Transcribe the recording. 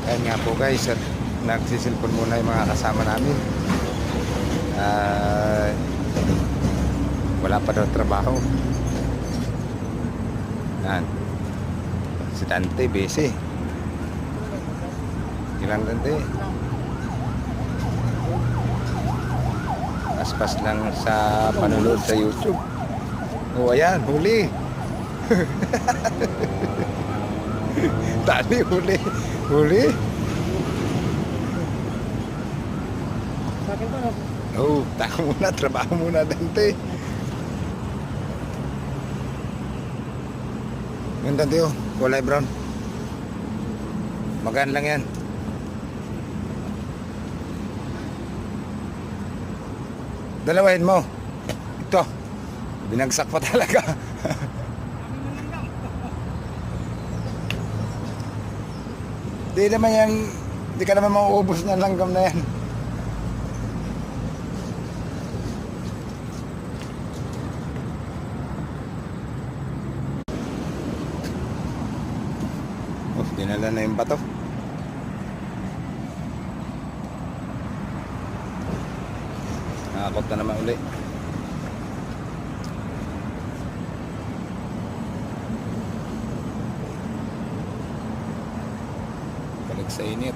Ayan nga po guys, at nagsisilpon muna yung mga kasama namin. Ah, wala pa daw trabaho. Yan. Si Dante, busy. Ilang Dante? Paspas lang sa panunood sa YouTube. O ayan, huli. Tali, huli. Huli. Sa akin pa, no? Oh, tako muna, trabaho muna Dante. Yung Dante oh, kulay brown. Magaan lang yan. Dalawahin mo. Ito. Binagsak pa talaga. Di naman yan, di ka naman mauubos ng langgam na yan. Oh, dinala na yung bato. Nakakot na naman uli. Balik sa init.